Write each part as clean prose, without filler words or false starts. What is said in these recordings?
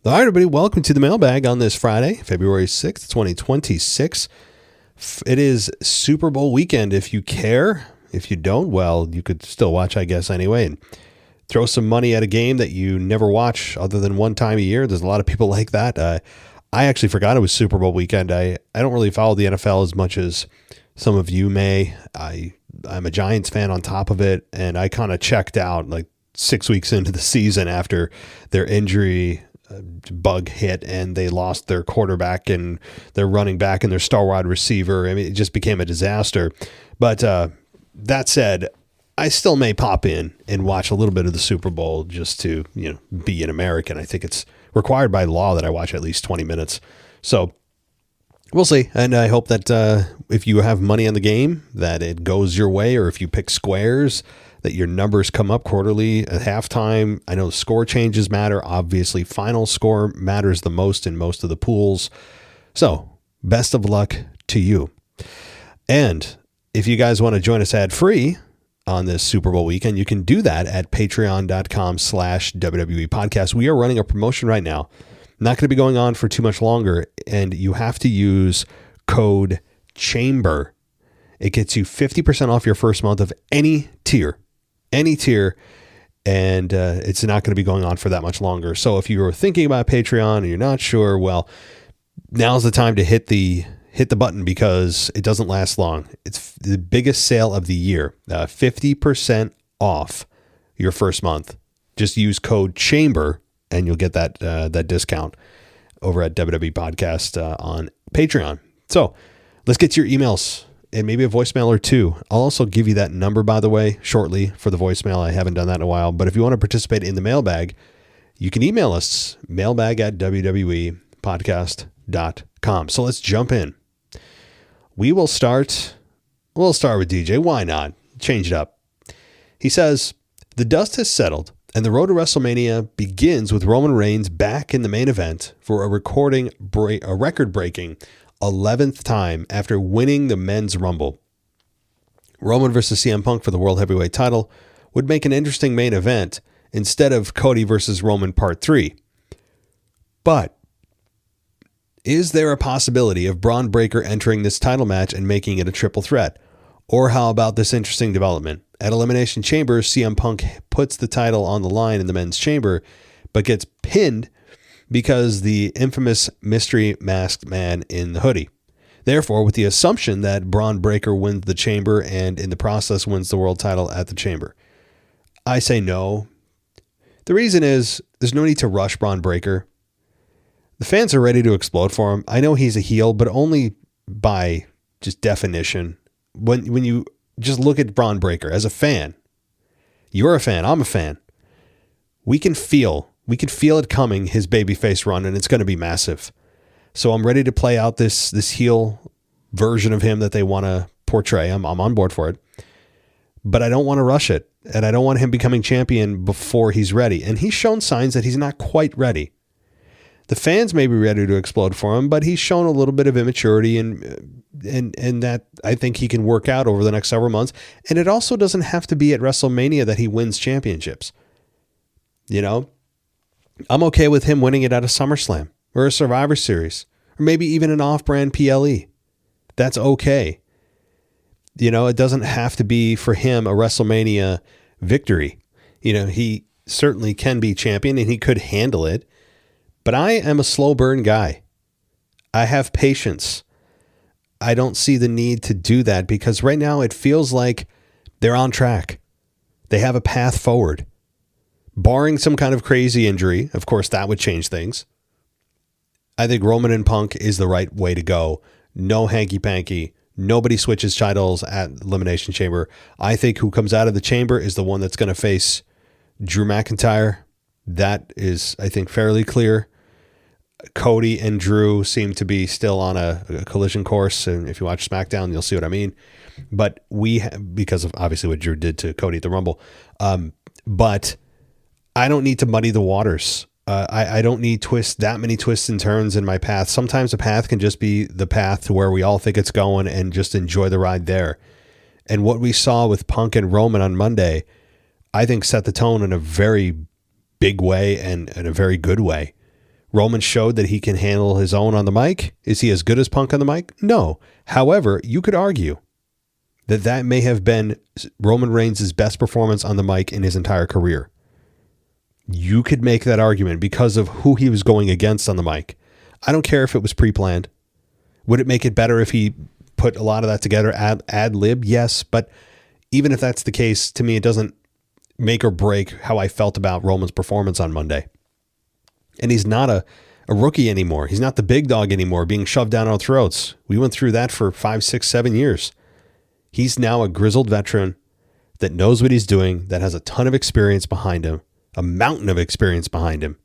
All right, everybody, welcome to the Mailbag on this Friday, February 6th, 2026. It is Super Bowl weekend if you care. If you don't, well, you could still watch, I guess, anyway, and throw some money at a game that you never watch other than one time a year. There's a lot of people like that. I actually forgot it was Super Bowl weekend. I don't really follow the NFL as much as some of you may. I'm a Giants fan on top of it, and I kind of checked out like 6 weeks into the season after their injury bug hit and they lost their quarterback and their running back and their star wide receiver. I mean, it just became a disaster. But that said, I still may pop in and watch a little bit of the Super Bowl just to, be an American. I think it's required by law that I watch at least 20 minutes. So we'll see. And I hope that if you have money on the game, that it goes your way, or if you pick squares, that your numbers come up quarterly at halftime. I know the score changes matter. Obviously, final score matters the most in most of the pools. So best of luck to you. And if you guys want to join us ad-free on this Super Bowl weekend, you can do that at patreon.com/WWE podcast. We are running a promotion right now. Not going to be going on for too much longer. And you have to use code CHAMBER. It gets you 50% off your first month of any tier. And it's not going to be going on for that much longer. So if you're thinking about Patreon and you're not sure, well, now's the time to hit the button because it doesn't last long. It's the biggest sale of the year, 50% off your first month. Just use code CHAMBER and you'll get that discount over at WWE Podcast on Patreon. So let's get to your emails. And maybe a voicemail or two. I'll also give you that number, by the way, shortly for the voicemail. I haven't done that in a while. But if you want to participate in the mailbag, you can email us, mailbag@wwepodcast.com. So let's jump in. We'll start with DJ. Why not? Change it up. He says, the dust has settled, and the road to WrestleMania begins with Roman Reigns back in the main event for a record-breaking 11th time after winning the Men's Rumble. Roman versus CM Punk for the World Heavyweight title would make an interesting main event instead of Cody versus Roman Part 3. But is there a possibility of Braun Breaker entering this title match and making it a triple threat? Or how about this interesting development? At Elimination Chamber, CM Punk puts the title on the line in the men's chamber, but gets pinned because the infamous mystery masked man in the hoodie. Therefore, with the assumption that Braun Breaker wins the chamber and in the process wins the world title at the chamber. I say no. The reason is there's no need to rush Braun Breaker. The fans are ready to explode for him. I know he's a heel, but only by just definition. When you just look at Braun Breaker as a fan, you're a fan, I'm a fan. We can feel it coming, his babyface run, and it's going to be massive. So I'm ready to play out this heel version of him that they want to portray. I'm on board for it. But I don't want to rush it, and I don't want him becoming champion before he's ready. And he's shown signs that he's not quite ready. The fans may be ready to explode for him, but he's shown a little bit of immaturity and that I think he can work out over the next several months. And it also doesn't have to be at WrestleMania that he wins championships. I'm okay with him winning it at a SummerSlam or a Survivor Series or maybe even an off-brand PLE. That's okay. It doesn't have to be for him a WrestleMania victory. He certainly can be champion and he could handle it, but I am a slow burn guy. I have patience. I don't see the need to do that because right now it feels like they're on track. They have a path forward. Barring some kind of crazy injury, of course, that would change things. I think Roman and Punk is the right way to go. No hanky-panky. Nobody switches titles at Elimination Chamber. I think who comes out of the chamber is the one that's going to face Drew McIntyre. That is, I think, fairly clear. Cody and Drew seem to be still on a collision course. And if you watch SmackDown, you'll see what I mean. But because of obviously what Drew did to Cody at the Rumble. But I don't need to muddy the waters. I don't need that many twists and turns in my path. Sometimes a path can just be the path to where we all think it's going and just enjoy the ride there. And what we saw with Punk and Roman on Monday, I think set the tone in a very big way and in a very good way. Roman showed that he can handle his own on the mic. Is he as good as Punk on the mic? No. However, you could argue that that may have been Roman Reigns' best performance on the mic in his entire career. You could make that argument because of who he was going against on the mic. I don't care if it was pre-planned. Would it make it better if he put a lot of that together ad lib? Yes, but even if that's the case, to me, it doesn't make or break how I felt about Roman's performance on Monday. And he's not a rookie anymore. He's not the big dog anymore being shoved down our throats. We went through that for 5, 6, 7 years. He's now a grizzled veteran that knows what he's doing, that has a ton of experience behind him, a mountain of experience behind him.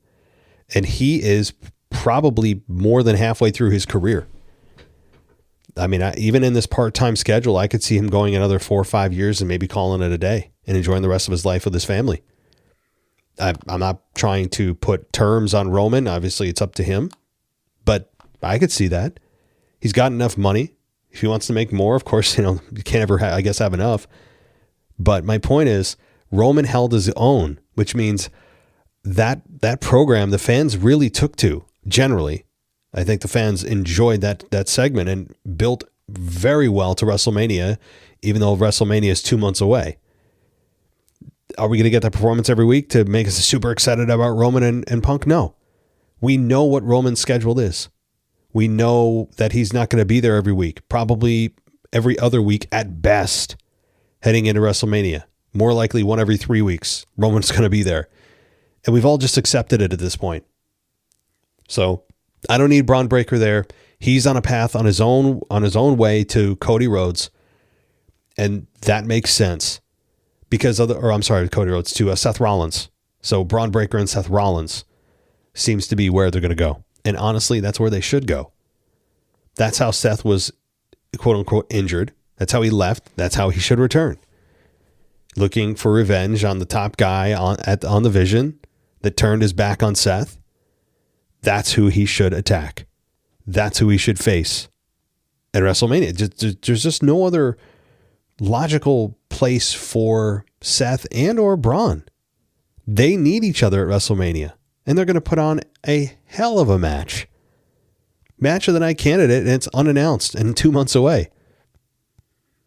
And he is probably more than halfway through his career. I mean, even in this part-time schedule, I could see him going another 4 or 5 years and maybe calling it a day and enjoying the rest of his life with his family. I'm not trying to put terms on Roman. Obviously, it's up to him. But I could see that. He's got enough money. If he wants to make more, of course, you can't ever, have enough. But my point is, Roman held his own, which means that program the fans really took to, generally. I think the fans enjoyed that segment and built very well to WrestleMania, even though WrestleMania is 2 months away. Are we going to get that performance every week to make us super excited about Roman and Punk? No. We know what Roman's schedule is. We know that he's not going to be there every week, probably every other week at best, heading into WrestleMania. More likely 1 every 3 weeks, Roman's going to be there. And we've all just accepted it at this point. So I don't need Braun Breaker there. He's on a path on his own way to Cody Rhodes. And that makes sense because Cody Rhodes to Seth Rollins. So Braun Breaker and Seth Rollins seems to be where they're going to go. And honestly, that's where they should go. That's how Seth was, quote unquote, injured. That's how he left. That's how he should return. Looking for revenge on the top guy on the Vision that turned his back on Seth. That's who he should attack. That's who he should face at WrestleMania. There's just no other logical place for Seth and or Braun. They need each other at WrestleMania, and they're going to put on a hell of a match. Match of the night candidate, and it's unannounced and 2 months away.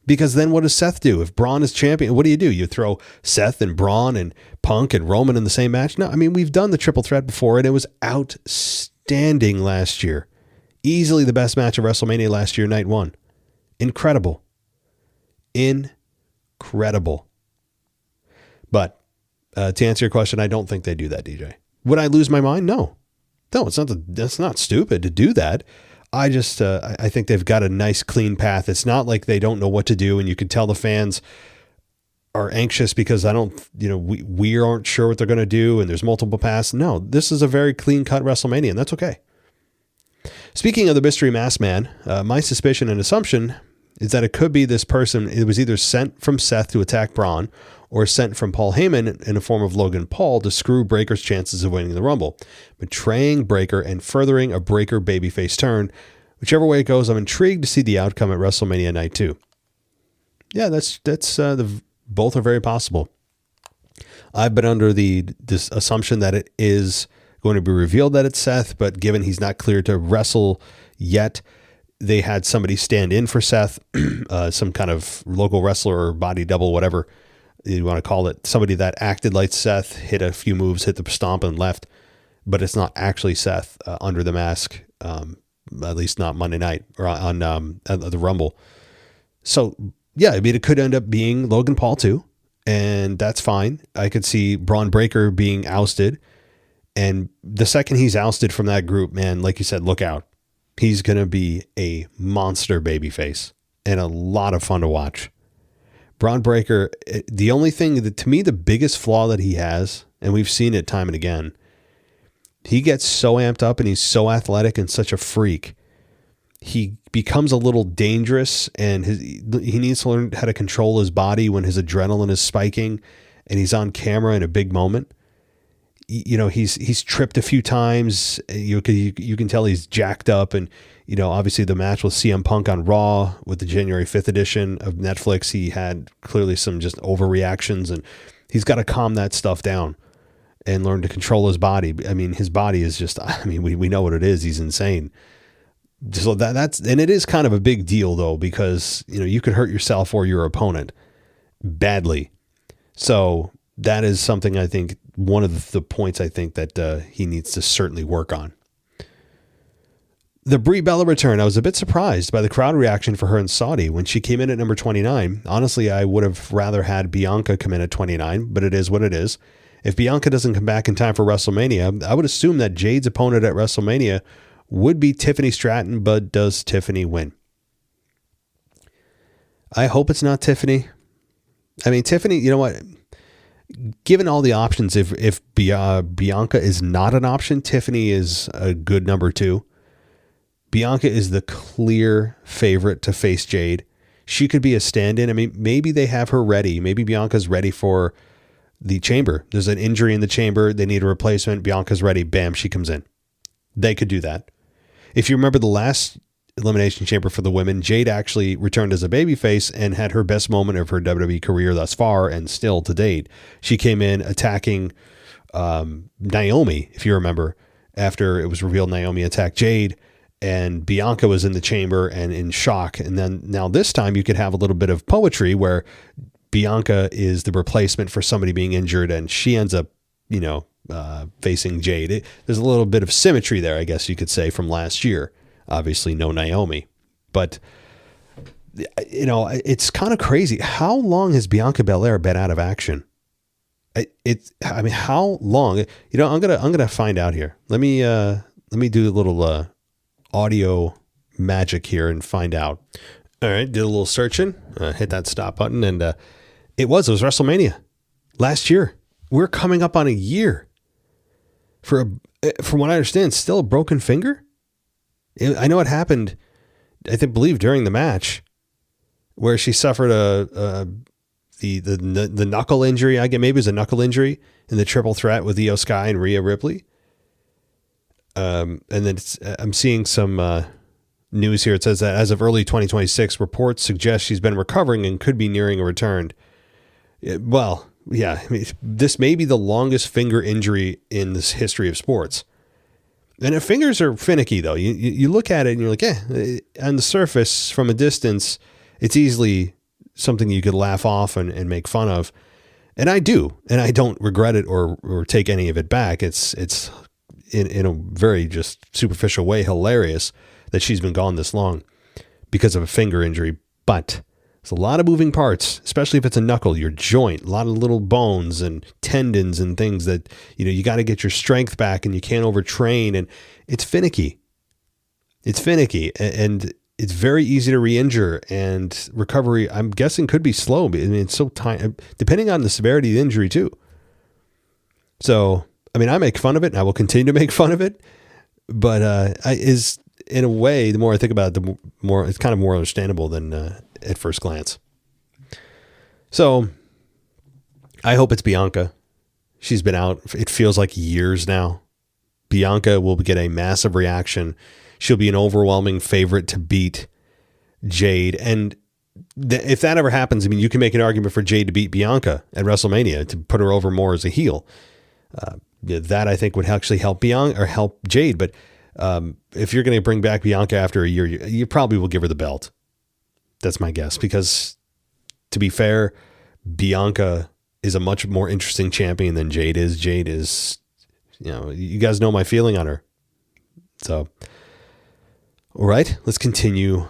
Because then what does Seth do? If Braun is champion, what do? You throw Seth and Braun and Punk and Roman in the same match? No, I mean, we've done the triple threat before, and it was outstanding last year. Easily the best match of WrestleMania last year, night one. Incredible. But to answer your question, I don't think they do that, DJ. Would I lose my mind? No, that's not stupid to do that. I just, I think they've got a nice clean path. It's not like they don't know what to do. And you can tell the fans are anxious because we aren't sure what they're going to do. And there's multiple paths. No, this is a very clean cut WrestleMania, and that's okay. Speaking of the mystery masked man, my suspicion and assumption is that it could be this person. It was either sent from Seth to attack Braun or sent from Paul Heyman in the form of Logan Paul to screw Breaker's chances of winning the Rumble, betraying Breaker and furthering a Breaker babyface turn. Whichever way it goes, I'm intrigued to see the outcome at WrestleMania Night 2. Yeah, both are very possible. I've been under this assumption that it is going to be revealed that it's Seth, but given he's not cleared to wrestle yet, they had somebody stand in for Seth, some kind of local wrestler or body double, whatever you want to call it, somebody that acted like Seth, hit a few moves, hit the stomp and left, but it's not actually Seth under the mask, at least not Monday night or on the Rumble. So yeah, I mean, it could end up being Logan Paul too, and that's fine. I could see Braun Breaker being ousted, and the second he's ousted from that group, man, like you said, look out. He's going to be a monster babyface and a lot of fun to watch. Braun Breaker, the only thing that, to me, the biggest flaw that he has, and we've seen it time and again, he gets so amped up and he's so athletic and such a freak. He becomes a little dangerous, and he needs to learn how to control his body when his adrenaline is spiking and he's on camera in a big moment. He's tripped a few times. You can tell he's jacked up, and obviously the match with CM Punk on Raw with the January 5th edition of Netflix, he had clearly some just overreactions, and he's got to calm that stuff down. and learn to control his body. I mean, his body is just, I mean, we know what it is. He's insane. So and it is kind of a big deal though, because, you could hurt yourself or your opponent badly. So that is something I think, one of the points I think that he needs to certainly work on. The Brie Bella return, I was a bit surprised by the crowd reaction for her in Saudi when she came in at number 29. Honestly, I would have rather had Bianca come in at 29, but it is what it is. If Bianca doesn't come back in time for WrestleMania, I would assume that Jade's opponent at WrestleMania would be Tiffany Stratton, but does Tiffany win? I hope it's not Tiffany. I mean, Tiffany, you know what? Given all the options, if Bianca is not an option, Tiffany is a good number 2. Bianca is the clear favorite to face Jade. She could be a stand-in. I mean, maybe they have her ready. Maybe Bianca's ready for the Chamber. There's an injury in the Chamber. They need a replacement. Bianca's ready. Bam, she comes in. They could do that. If you remember the last Elimination Chamber for the women, Jade actually returned as a babyface and had her best moment of her WWE career thus far and still to date. She came in attacking Naomi, if you remember, after it was revealed Naomi attacked Jade. And Bianca was in the Chamber and in shock. And then now this time you could have a little bit of poetry where Bianca is the replacement for somebody being injured and she ends up, facing Jade. There's a little bit of symmetry there, I guess you could say, from last year. Obviously no Naomi, but it's kind of crazy. How long has Bianca Belair been out of action? How long? I'm gonna find out here. Let me do a little audio magic here and find out. All right, did a little searching, hit that stop button, and it was WrestleMania last year. We're coming up on a year from what I understand, still a broken finger. I know it happened, believe during the match where she suffered the knuckle injury. I guess maybe it was a knuckle injury in the triple threat with Io Sky and Rhea Ripley. And then I'm seeing some news here. It says that as of early 2026, reports suggest she's been recovering and could be nearing a return. This may be the longest finger injury in this history of sports. And fingers are finicky, though. You look at it and you're like, on the surface, from a distance, it's easily something you could laugh off and make fun of. And I do. And I don't regret it or take any of it back. It's in a very just superficial way hilarious that she's been gone this long because of a finger injury. But there's a lot of moving parts, especially if it's a knuckle, your joint, a lot of little bones and tendons and things that, you got to get your strength back and you can't overtrain. And it's finicky. And it's very easy to re-injure, and recovery, I'm guessing, could be slow. I mean, it's so tiny, depending on the severity of the injury too. So, I make fun of it and I will continue to make fun of it, but in a way, the more I think about it, the more it's kind of more understandable than at first glance. So I hope it's Bianca. She's been out, it feels like years now. Bianca will get a massive reaction. She'll be an overwhelming favorite to beat Jade. And if that ever happens, you can make an argument for Jade to beat Bianca at WrestleMania to put her over more as a heel. That I think would actually help Bianca or help Jade. But if you're going to bring back Bianca after a year, you probably will give her the belt. That's my guess, because to be fair, Bianca is a much more interesting champion than Jade is. Jade is, you guys know my feeling on her. So, all right, let's continue.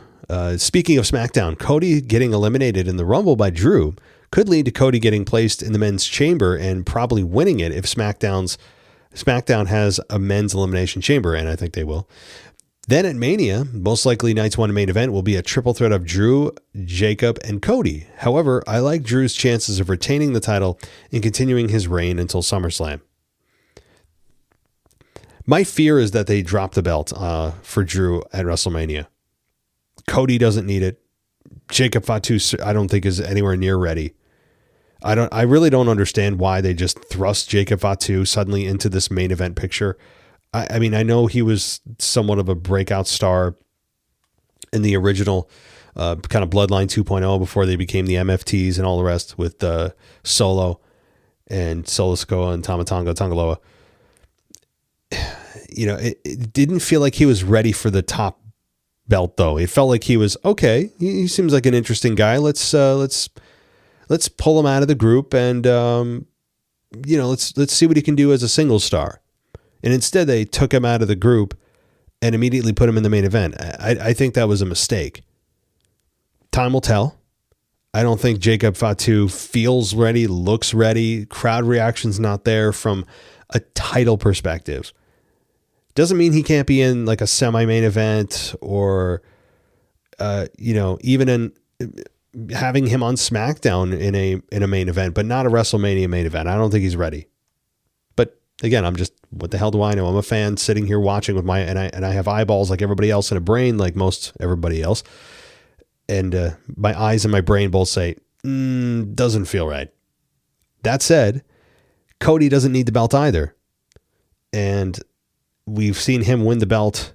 Speaking of SmackDown, Cody getting eliminated in the Rumble by Drew could lead to Cody getting placed in the men's chamber and probably winning it if SmackDown has a men's elimination chamber, and I think they will. Then at Mania, most likely night's one main event will be a triple threat of Drew, Jacob, and Cody. However, I like Drew's chances of retaining the title and continuing his reign until SummerSlam. My fear is that they drop the belt for Drew at WrestleMania. Cody doesn't need it. Jacob Fatu, I don't think, is anywhere near ready. I really don't understand why they just thrust Jacob Fatu suddenly into this main event picture. I know he was somewhat of a breakout star in the original kind of Bloodline 2.0 before they became the MFTs and all the rest with Solo. and Solo Sikoa and Tamatonga Tongaloa. It didn't feel like he was ready for the top belt, though. It felt like he was okay. He seems like an interesting guy. Let's pull him out of the group and let's see what he can do as a single star. And instead, they took him out of the group and immediately put him in the main event. I think that was a mistake. Time will tell. I don't think Jacob Fatu feels ready, looks ready. Crowd reaction's not there from a title perspective. Doesn't mean he can't be in like a semi-main event or, even in having him on SmackDown in a main event, but not a WrestleMania main event. I don't think he's ready. But again, what the hell do I know? I'm a fan sitting here watching with and I have eyeballs like everybody else and a brain like most everybody else. And my eyes and my brain both say, doesn't feel right. That said, Cody doesn't need the belt either. And we've seen him win the belt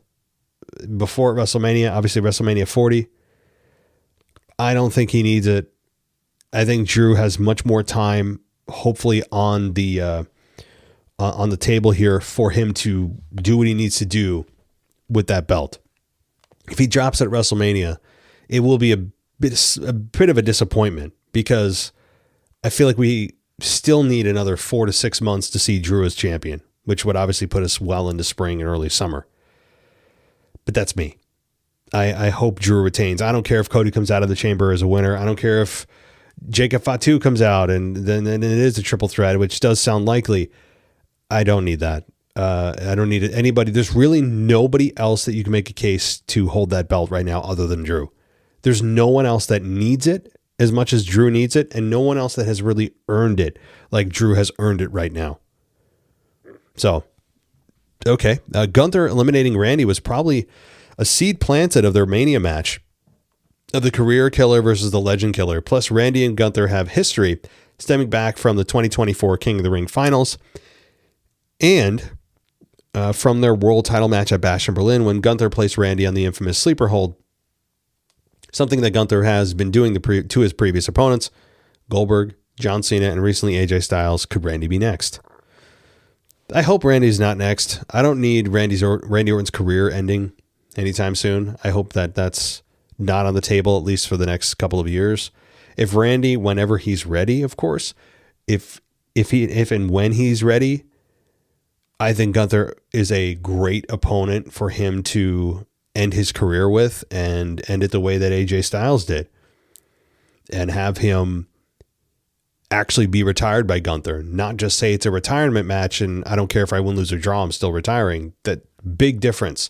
before at WrestleMania, obviously WrestleMania 40. I don't think he needs it. I think Drew has much more time, hopefully on the table here for him to do what he needs to do with that belt. If he drops it at WrestleMania, it will be a bit of a disappointment because I feel like we still need another 4 to 6 months to see Drew as champion, which would obviously put us well into spring and early summer. But that's me. I hope Drew retains. I don't care if Cody comes out of the chamber as a winner. I don't care if Jacob Fatu comes out and then it is a triple threat, which does sound likely. I don't need that. I don't need anybody. There's really nobody else that you can make a case to hold that belt right now other than Drew. There's no one else that needs it as much as Drew needs it, and no one else that has really earned it like Drew has earned it right now. So, okay. Gunther eliminating Randy was probably a seed planted of their Mania match of the career killer versus the legend killer. Plus, Randy and Gunther have history stemming back from the 2024 King of the Ring finals and from their world title match at Bash in Berlin when Gunther placed Randy on the infamous sleeper hold. Something that Gunther has been doing to his previous opponents, Goldberg, John Cena, and recently AJ Styles. Could Randy be next? I hope Randy's not next. I don't need Randy Orton's career ending anytime soon. I hope that that's not on the table, at least for the next couple of years. If Randy, whenever he's ready, of course, if and when he's ready, I think Gunther is a great opponent for him to end his career with and end it the way that AJ Styles did and have him actually be retired by Gunther, not just say it's a retirement match and I don't care if I win, lose, or draw, I'm still retiring. That big difference.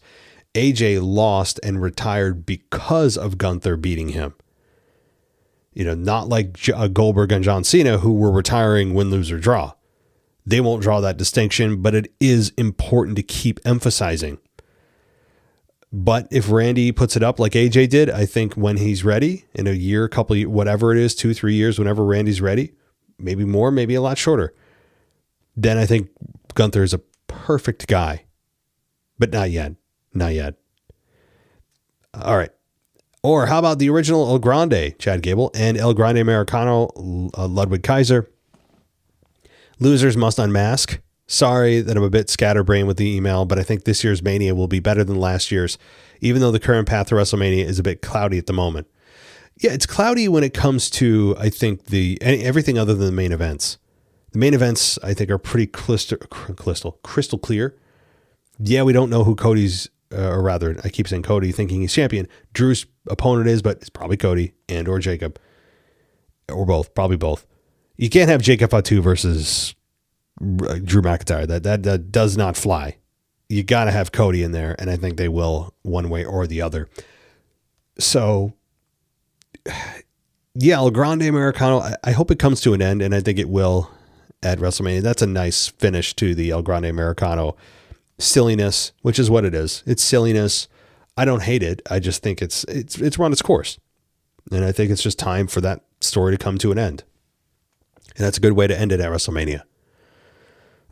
AJ lost and retired because of Gunther beating him. Not like Goldberg and John Cena who were retiring win, lose, or draw. They won't draw that distinction, but it is important to keep emphasizing. But if Randy puts it up like AJ did, I think when he's ready in a year, couple, whatever it is, 2-3 years, whenever Randy's ready, maybe more, maybe a lot shorter, then I think Gunther is a perfect guy, but not yet. Not yet. All right. Or how about the original El Grande, Chad Gable, and El Grande Americano, Ludwig Kaiser? Losers must unmask. Sorry that I'm a bit scatterbrained with the email, but I think this year's Mania will be better than last year's, even though the current path to WrestleMania is a bit cloudy at the moment. Yeah, it's cloudy when it comes to, I think, everything other than the main events. The main events, I think, are pretty crystal clear. Yeah, we don't know who Cody's, or rather, I keep saying Cody, thinking he's champion. Drew's opponent is, but it's probably Cody and or Jacob. Or both, probably both. You can't have Jacob Fatu versus Drew McIntyre. That does not fly. You got to have Cody in there, and I think they will one way or the other. So, yeah, El Grande Americano, I hope it comes to an end, and I think it will at WrestleMania. That's a nice finish to the El Grande Americano silliness, which is what it is. It's silliness. I don't hate it. I just think it's run its course. And I think it's just time for that story to come to an end. And that's a good way to end it at WrestleMania.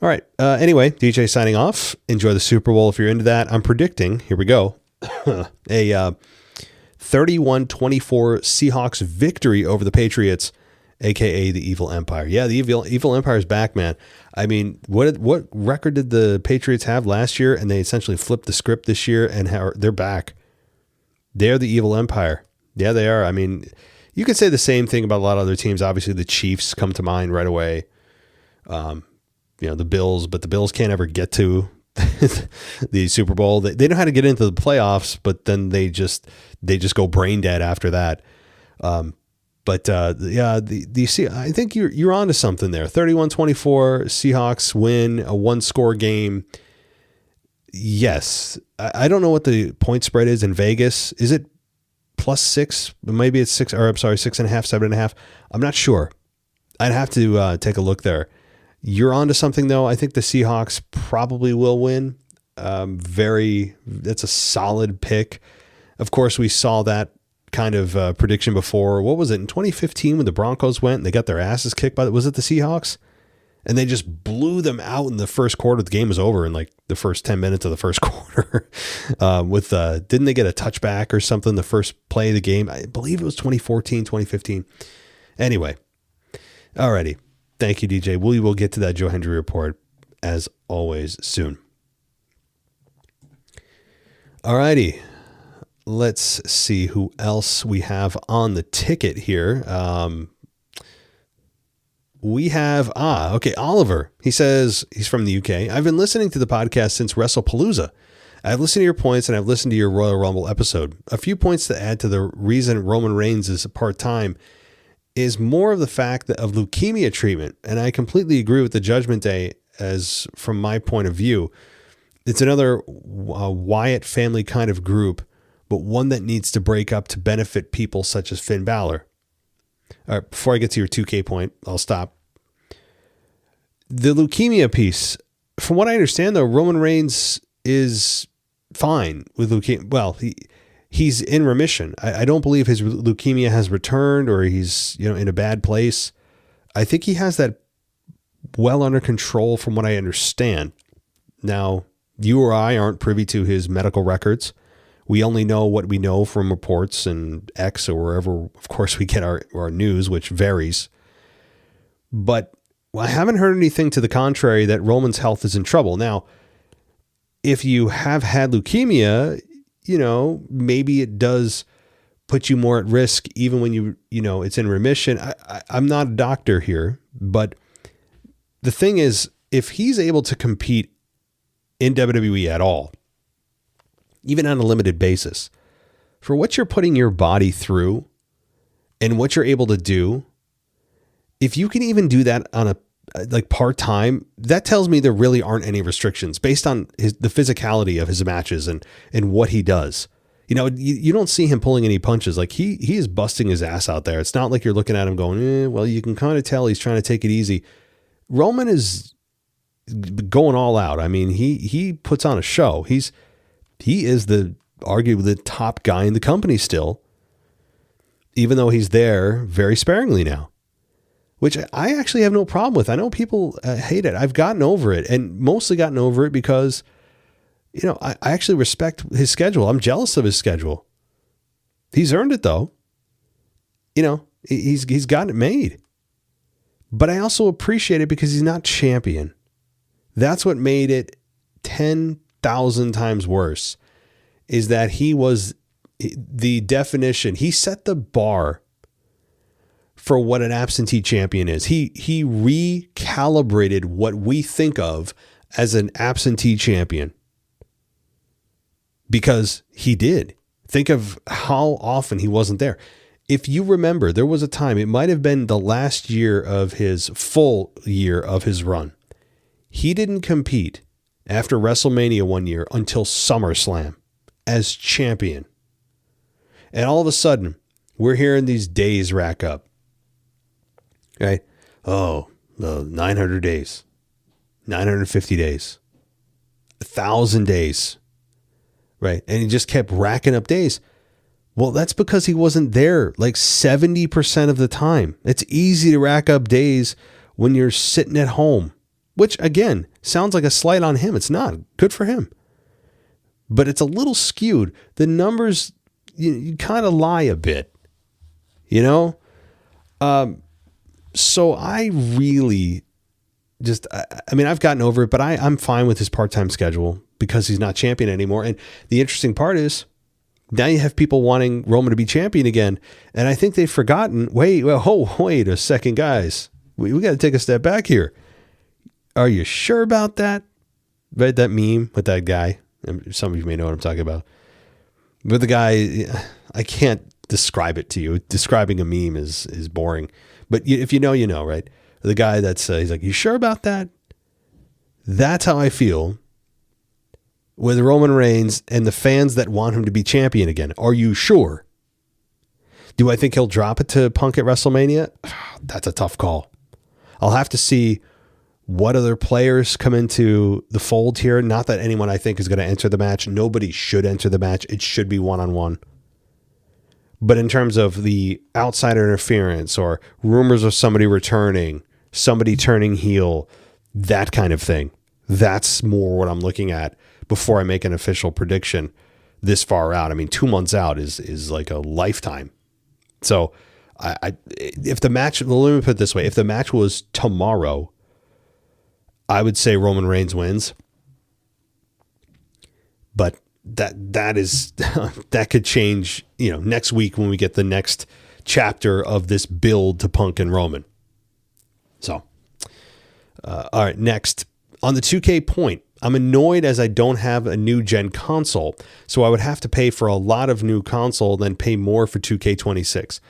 All right. Anyway, DJ signing off. Enjoy the Super Bowl if you're into that. I'm predicting, here we go, a 31-24 Seahawks victory over the Patriots AKA the Evil Empire. Yeah, the Evil Empire is back, man. I mean, what record did the Patriots have last year? And they essentially flipped the script this year, and they're back. They're the Evil Empire. Yeah, they are. I mean, you could say the same thing about a lot of other teams. Obviously, the Chiefs come to mind right away. The Bills, but the Bills can't ever get to the Super Bowl. They know how to get into the playoffs, but then they just go brain dead after that. I think you're onto something there. 31-24 Seahawks win a 1-score game. Yes. I don't know what the point spread is in Vegas. Is it +6? Maybe it's 6, or I'm sorry, 6.5, 7.5. I'm not sure. I'd have to take a look there. You're onto something though. I think the Seahawks probably will win. That's a solid pick. Of course, we saw that kind of prediction before. What was it in 2015 when the Broncos went and they got their asses kicked was it the Seahawks? And they just blew them out in the first quarter. The game was over in like the first 10 minutes of the first quarter. Didn't they get a touchback or something the first play of the game? I believe it was 2014, 2015. Anyway, alrighty. Thank you, DJ. We will get to that Joe Hendry report as always soon. Alrighty. Let's see who else we have on the ticket here. We have, Oliver. He says he's from the UK. I've been listening to the podcast since WrestlePalooza. I've listened to your points and I've listened to your Royal Rumble episode. A few points to add to the reason Roman Reigns is part-time is more of the fact of leukemia treatment. And I completely agree with the Judgment Day as from my point of view. It's another Wyatt family kind of group, but one that needs to break up to benefit people such as Finn Balor. All right, before I get to your 2K point, I'll stop. The leukemia piece, from what I understand, though, Roman Reigns is fine with leukemia. Well, he's in remission. I don't believe his leukemia has returned or he's in a bad place. I think he has that well under control from what I understand. Now, you or I aren't privy to his medical records. We only know what we know from reports and X or wherever, of course, we get our news, which varies. But I haven't heard anything to the contrary that Roman's health is in trouble. Now, if you have had leukemia, maybe it does put you more at risk even when it's in remission. I'm not a doctor here, but the thing is, if he's able to compete in WWE at all, even on a limited basis, for what you're putting your body through and what you're able to do, if you can even do that on a part-time, that tells me there really aren't any restrictions based on the physicality of his matches and what he does. You don't see him pulling any punches. Like he is busting his ass out there. It's not like you're looking at him going, well, you can kind of tell he's trying to take it easy. Roman is going all out. I mean, he puts on a show. He is arguably the top guy in the company still, even though he's there very sparingly now, which I actually have no problem with. I know people hate it. I've gotten over it, and mostly gotten over it because, I actually respect his schedule. I'm jealous of his schedule. He's earned it though. He's gotten it made, but I also appreciate it because he's not champion. That's what made it 10,000 times worse, is that he was the definition. He set the bar for what an absentee champion is. He recalibrated what we think of as an absentee champion, because he did. Think of how often he wasn't there. If you remember, there was a time, it might have been the last year of his full year of his run. He didn't compete after WrestleMania one year until SummerSlam as champion. And all of a sudden, we're hearing these days rack up. Right? Oh, 900 days, 950 days, 1,000 days. Right? And he just kept racking up days. Well, that's because he wasn't there like 70% of the time. It's easy to rack up days when you're sitting at home, which again, sounds like a slight on him. It's not. Good for him. But it's a little skewed. The numbers, you kind of lie a bit, So I really just, I mean, I've gotten over it, but I'm fine with his part-time schedule because he's not champion anymore. And the interesting part is now you have people wanting Roman to be champion again. And I think they've forgotten, wait a second, guys. We got to take a step back here. Are you sure about that? Right, that meme with that guy. Some of you may know what I'm talking about. But the guy, I can't describe it to you. Describing a meme is boring. But if you know, you know, right? The guy that's, he's like, you sure about that? That's how I feel with Roman Reigns and the fans that want him to be champion again. Are you sure? Do I think he'll drop it to Punk at WrestleMania? That's a tough call. I'll have to see what other players come into the fold here. Not that anyone I think is going to enter the match. Nobody should enter the match. It should be one-on-one. But in terms of the outsider interference or rumors of somebody returning, somebody turning heel, that kind of thing, that's more what I'm looking at before I make an official prediction this far out. I mean, 2 months out is like a lifetime. So if the match, well, let me put it this way. If the match was tomorrow, I would say Roman Reigns wins. But that is, that could change, next week when we get the next chapter of this build to Punk and Roman. So, all right, next on the 2K point, I'm annoyed as I don't have a new gen console. So I would have to pay for a lot of new console, then pay more for 2K26.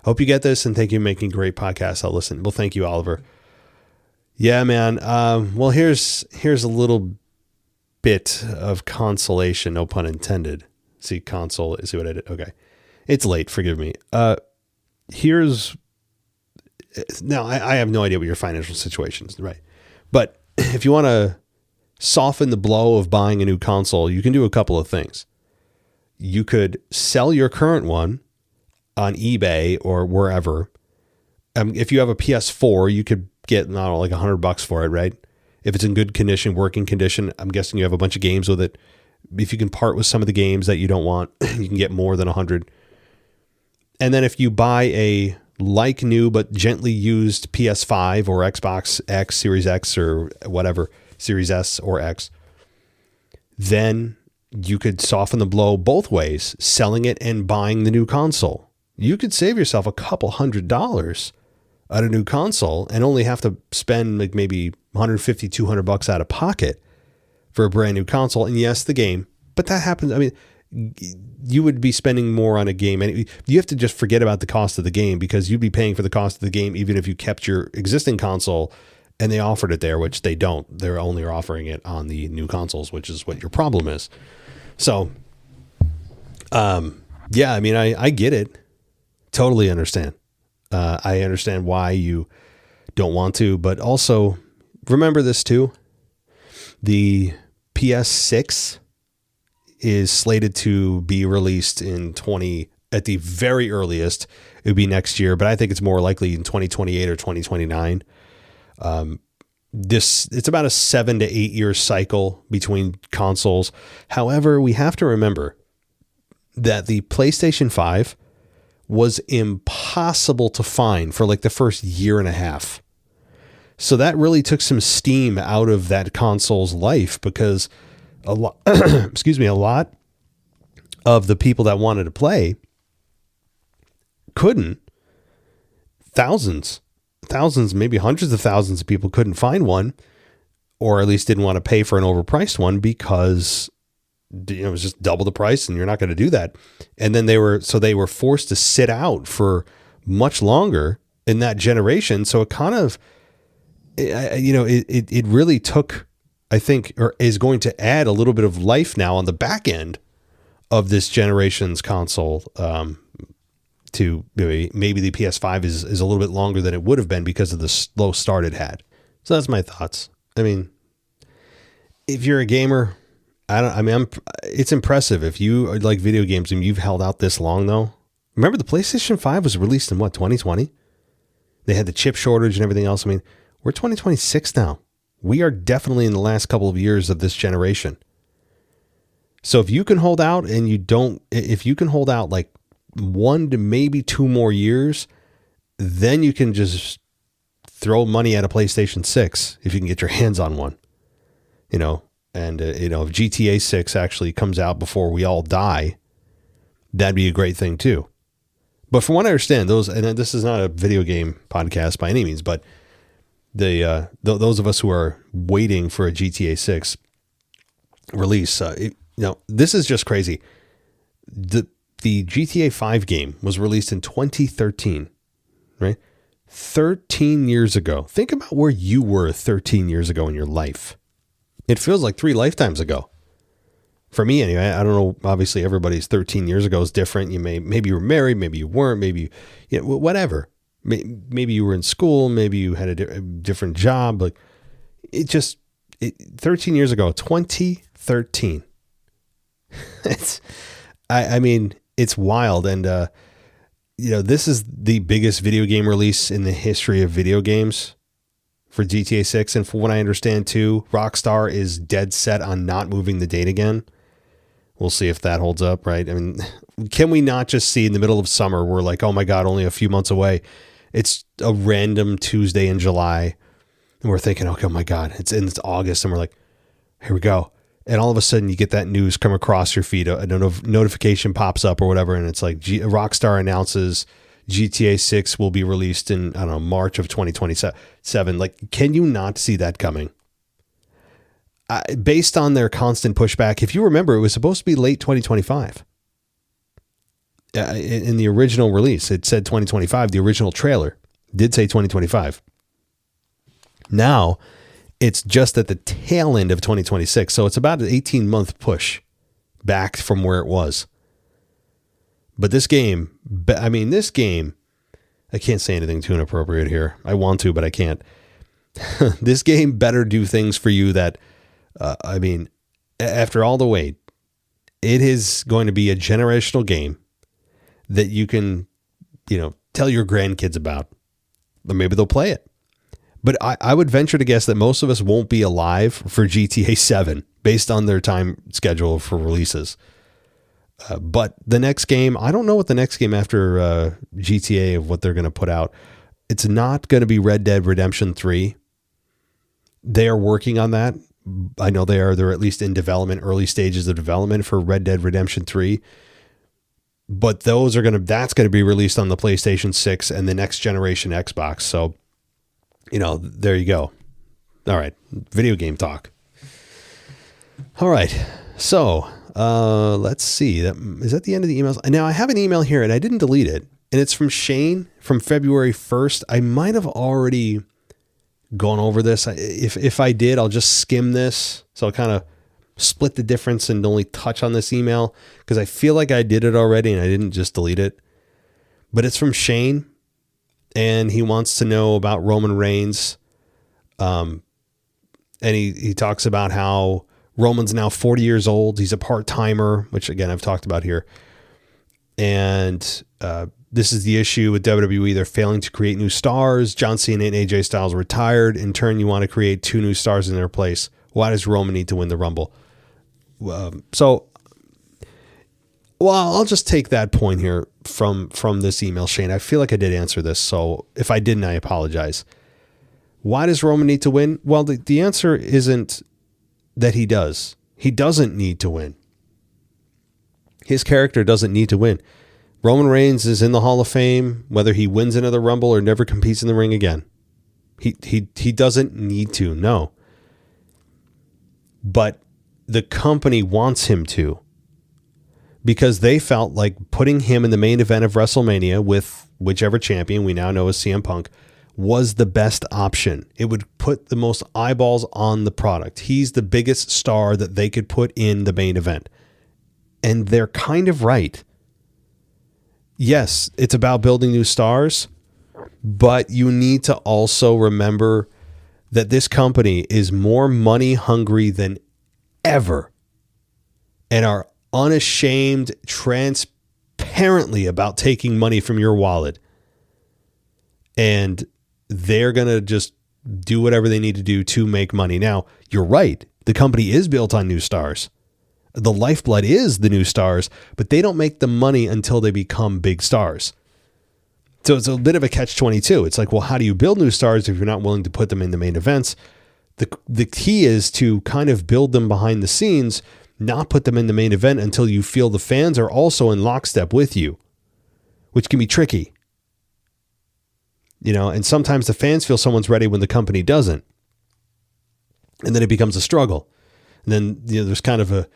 Hope you get this. And thank you for making great podcasts. I'll listen. Well, thank you, Oliver. Yeah, man. Well, here's a little bit of consolation, no pun intended. See console, see what I did? Okay. It's late, forgive me. Now I have no idea what your financial situation is, right? But if you want to soften the blow of buying a new console, you can do a couple of things. You could sell your current one on eBay or wherever. If you have a PS4, you could get, I don't know, like $100 for it, right? If it's in good condition, working condition, I'm guessing you have a bunch of games with it. If you can part with some of the games that you don't want, you can get more than 100. And then if you buy a like new but gently used PS5 or Xbox X, Series X or whatever, Series S or X, then you could soften the blow both ways, selling it and buying the new console. You could save yourself a couple $100 on a new console and only have to spend like maybe $150, $200 out of pocket for a brand new console. And yes, the game, but that happens. I mean, you would be spending more on a game. And you have to just forget about the cost of the game because you'd be paying for the cost of the game even if you kept your existing console and they offered it there, which they don't. They're only offering it on the new consoles, which is what your problem is. So, yeah, I mean, I get it. Totally understand. I understand why you don't want to, but also remember this too. The PS6 is slated to be released at the very earliest. It would be next year, but I think it's more likely in 2028 or 2029. It's about a 7 to 8 year cycle between consoles. However, we have to remember that the PlayStation 5 was impossible to find for like the first year and a half. So that really took some steam out of that console's life because a lot of the people that wanted to play couldn't. Thousands, maybe hundreds of thousands of people couldn't find one, or at least didn't want to pay for an overpriced one because it was just double the price and you're not going to do that. And then they were forced to sit out for much longer in that generation. So it kind of, it really took, I think, or is going to add a little bit of life now on the back end of this generation's console, to maybe the PS5 is a little bit longer than it would have been because of the slow start it had. So that's my thoughts. I mean, if you're a gamer, it's impressive if you like video games and you've held out this long though. Remember the PlayStation 5 was released in 2020? They had the chip shortage and everything else. I mean, we're 2026 now. We are definitely in the last couple of years of this generation. So if you can hold out if you can hold out like 1 to maybe 2 more years, then you can just throw money at a PlayStation 6 if you can get your hands on one, and if GTA 6 actually comes out before we all die, that'd be a great thing too. But from what I understand, and this is not a video game podcast by any means, but those of us who are waiting for a GTA 6 release, this is just crazy. The GTA 5 game was released in 2013, right? 13 years ago. Think about where you were 13 years ago in your life. It feels like 3 lifetimes ago. For me, anyway. I don't know. Obviously, everybody's 13 years ago is different. Maybe you were married, maybe you weren't, maybe whatever. Maybe you were in school, maybe you had a different job. Like 13 years ago, 2013. It's wild, and this is the biggest video game release in the history of video games for GTA 6, and from what I understand too, Rockstar is dead set on not moving the date again. We'll see if that holds up, right? I mean, can we not just see in the middle of summer, we're like, oh my God, only a few months away. It's a random Tuesday in July, and we're thinking, okay, oh my God, it's August, and we're like, here we go. And all of a sudden you get that news come across your feed, a notification pops up or whatever, and it's like Rockstar announces GTA 6 will be released in, March of 2027. Like, can you not see that coming? Based on their constant pushback, if you remember, it was supposed to be late 2025. In the original release, it said 2025. The original trailer did say 2025. Now, it's just at the tail end of 2026. So it's about an 18-month push back from where it was. But this game, I can't say anything too inappropriate here. I want to, but I can't. This game better do things for you that, after all the wait, it is going to be a generational game that you can, tell your grandkids about. Or maybe they'll play it. But I would venture to guess that most of us won't be alive for GTA 7 based on their time schedule for releases. But the next game, I don't know what the next game after GTA of what they're going to put out. It's not going to be Red Dead Redemption 3. They are working on that. I know they are. They're at least in development, early stages of development for Red Dead Redemption 3. But that's going to be released on the PlayStation 6 and the next generation Xbox. So, there you go. All right. Video game talk. All right. So, let's see. Is that the end of the emails? Now, I have an email here, and I didn't delete it. And it's from Shane from February 1st. I might have already gone over this. If I did, I'll just skim this. So I'll kind of split the difference and only touch on this email because I feel like I did it already and I didn't just delete it. But it's from Shane, and he wants to know about Roman Reigns. And he talks about how Roman's now 40 years old. He's a part-timer, which again, I've talked about here. And this is the issue with WWE. They're failing to create new stars. John Cena and AJ Styles retired. In turn, you want to create 2 new stars in their place. Why does Roman need to win the Rumble? I'll just take that point here from this email, Shane. I feel like I did answer this. So if I didn't, I apologize. Why does Roman need to win? Well, the answer isn't that he does. He doesn't need to win. His character doesn't need to win. Roman Reigns is in the Hall of Fame, whether he wins another Rumble or never competes in the ring again. He doesn't need to, no. But the company wants him to, because they felt like putting him in the main event of WrestleMania with whichever champion we now know as CM Punk was the best option. It would put the most eyeballs on the product. He's the biggest star that they could put in the main event. And they're kind of right. Yes, it's about building new stars, but you need to also remember that this company is more money hungry than ever and are unashamed, transparently about taking money from your wallet. And they're going to just do whatever they need to do to make money. Now, you're right. The company is built on new stars. The lifeblood is the new stars, but they don't make the money until they become big stars. So it's a bit of a catch-22. It's like, well, how do you build new stars if you're not willing to put them in the main events? The key is to kind of build them behind the scenes, not put them in the main event until you feel the fans are also in lockstep with you, which can be tricky. And sometimes the fans feel someone's ready when the company doesn't. And then it becomes a struggle. And then there's kind of a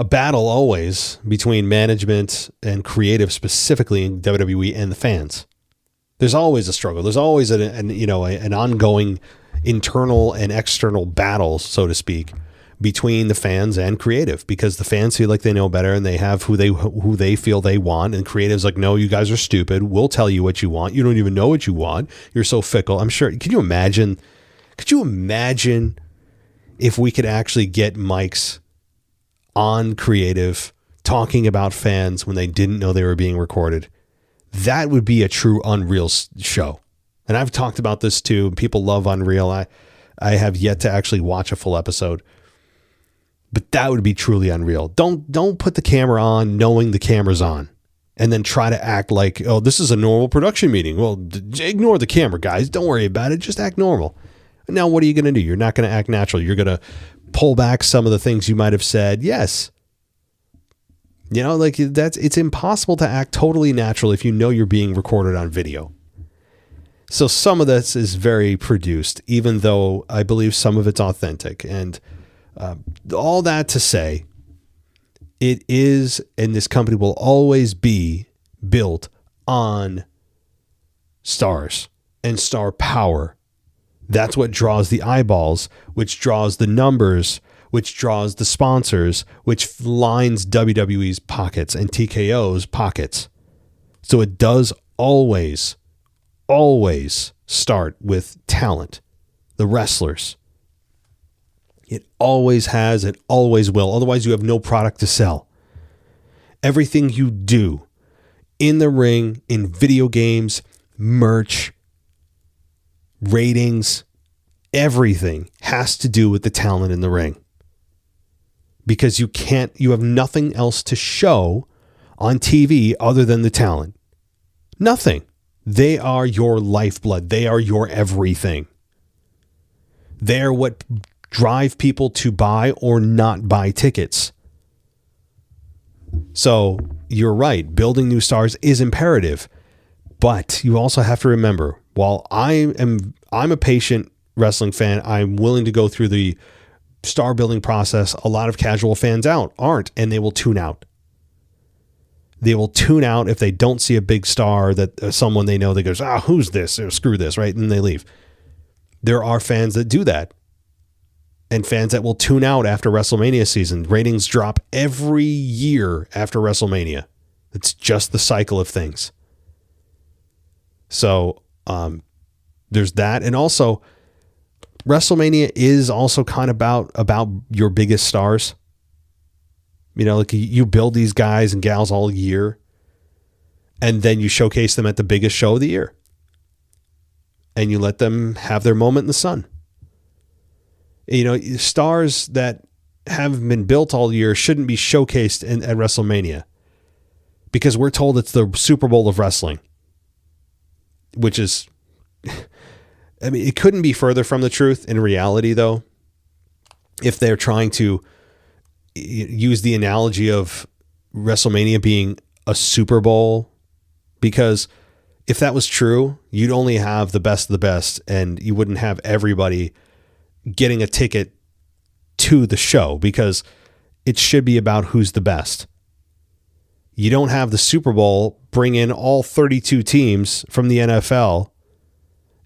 battle always between management and creative, specifically in WWE, and the fans. There's always a struggle. There's always an ongoing internal and external battle, so to speak, between the fans and creative, because the fans feel like they know better and they have who they feel they want, and creative's like, no, you guys are stupid. We'll tell you what you want. You don't even know what you want. You're so fickle. I'm sure. Could you imagine if we could actually get mics on creative talking about fans when they didn't know they were being recorded? That would be a true Unreal show. And I've talked about this too. People love Unreal. I have yet to actually watch a full episode, but that would be truly unreal. Don't put the camera on knowing the camera's on and then try to act like, oh, this is a normal production meeting. Well, ignore the camera, guys. Don't worry about it. Just act normal. Now, what are you going to do? You're not going to act natural. You're going to pull back some of the things you might have said. Yes. It's impossible to act totally natural if you know you're being recorded on video. So some of this is very produced, even though I believe some of it's authentic. And all that to say, it is, and this company will always be built on stars and star power. That's what draws the eyeballs, which draws the numbers, which draws the sponsors, which lines WWE's pockets and TKO's pockets. So it does always start with talent, the wrestlers. It always has, it always will. Otherwise, you have no product to sell. Everything you do in the ring, in video games, merch, ratings, everything has to do with the talent in the ring. Because you have nothing else to show on TV other than the talent. Nothing. They are your lifeblood. They are your everything. They are what drive people to buy or not buy tickets. So you're right. Building new stars is imperative. But you also have to remember, while I'm a patient wrestling fan, I'm willing to go through the star building process. A lot of casual fans aren't, and they will tune out. They will tune out if they don't see a big star that someone they know that goes, who's this? Or, screw this, right? And they leave. There are fans that do that. And fans that will tune out after WrestleMania season. Ratings drop every year after WrestleMania. It's just the cycle of things. So there's that. And also, WrestleMania is also kind of about your biggest stars. You build these guys and gals all year, and then you showcase them at the biggest show of the year. And you let them have their moment in the sun. Stars that have been built all year shouldn't be showcased at WrestleMania, because we're told it's the Super Bowl of wrestling, which is, it couldn't be further from the truth in reality, though, if they're trying to use the analogy of WrestleMania being a Super Bowl, because if that was true, you'd only have the best of the best, and you wouldn't have everybody getting a ticket to the show, because it should be about who's the best. You don't have the Super Bowl bring in all 32 teams from the NFL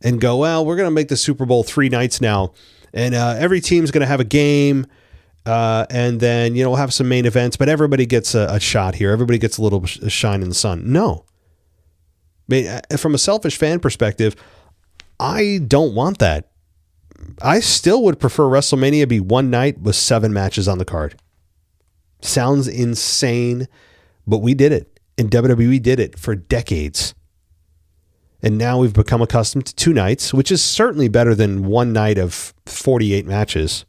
and go, well, we're going to make the Super Bowl 3 nights now, and every team's going to have a game, and then we'll have some main events, but everybody gets a shot here. Everybody gets a little shine in the sun. No. From a selfish fan perspective, I don't want that. I still would prefer WrestleMania be one night with 7 matches on the card. Sounds insane, but we did it. And WWE did it for decades. And now we've become accustomed to 2 nights, which is certainly better than one night of 48 matches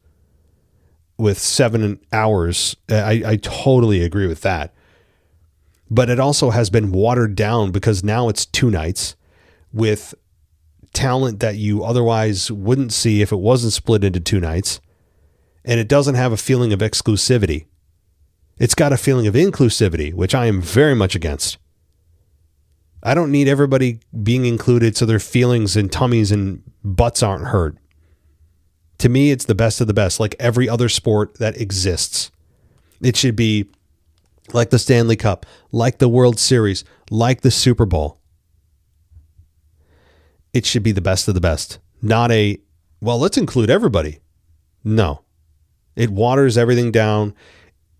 with 7 hours. I totally agree with that. but it also has been watered down because now it's 2 nights with talent that you otherwise wouldn't see if it wasn't split into 2 nights. And it doesn't have a feeling of exclusivity. It's got a feeling of inclusivity, which I am very much against. I don't need everybody being included so their feelings and tummies and butts aren't hurt. To me, it's the best of the best, like every other sport that exists. It should be like the Stanley Cup, like the World Series, like the Super Bowl. It should be the best of the best. Not a, well, let's include everybody. No. It waters everything down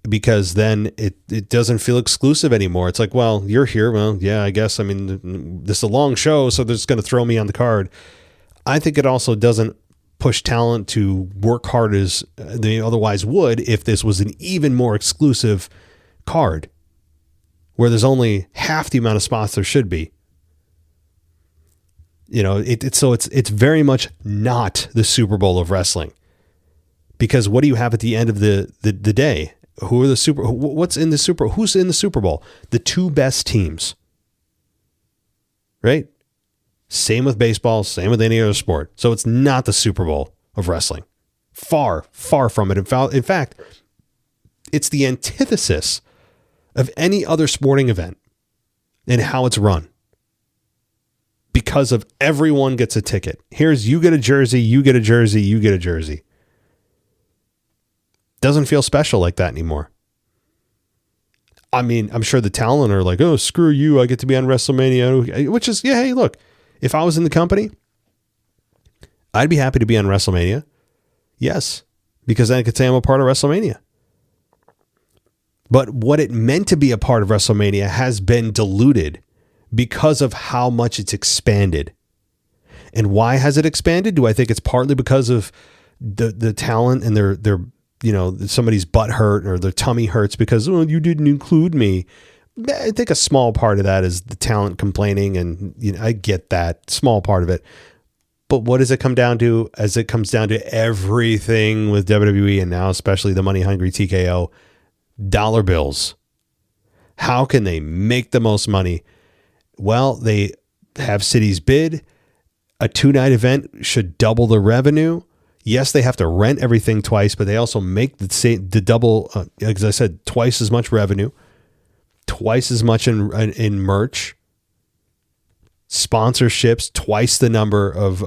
because then it doesn't feel exclusive anymore. It's like, well, you're here. Well, yeah, I guess. I mean, this is a long show, so they're just going to throw me on the card. I think it also doesn't push talent to work hard as they otherwise would if this was an even more exclusive card where there's only half the amount of spots there should be. You know, it's very much not the Super Bowl of wrestling, because what do you have at the end of the day? Who's in the Super Bowl? The 2 best teams, right? Same with baseball, same with any other sport. So it's not the Super Bowl of wrestling. Far, far from it. In fact, it's the antithesis of any other sporting event in how it's run. Because of everyone gets a ticket. Here's, you get a jersey, you get a jersey, you get a jersey. Doesn't feel special like that anymore. I mean, I'm sure the talent are like, oh, screw you, I get to be on WrestleMania. Which is, yeah, hey, look, if I was in the company, I'd be happy to be on WrestleMania. Yes, because then I could say I'm a part of WrestleMania. But what it meant to be a part of WrestleMania has been diluted because of how much it's expanded. And why has it expanded? Do I think it's partly because of the talent and their you know, somebody's butt hurt or their tummy hurts because, oh, you didn't include me? I think a small part of that is the talent complaining, and you know, I get that small part of it. But what does it come down to? As it comes down to everything with WWE, and now especially the money hungry TKO, dollar bills. How can they make the most money? Well, they have cities bid. A 2-night event should double the revenue. Yes, they have to rent everything twice, but they also make the double, as I said, twice as much revenue, twice as much in merch, sponsorships, twice the number of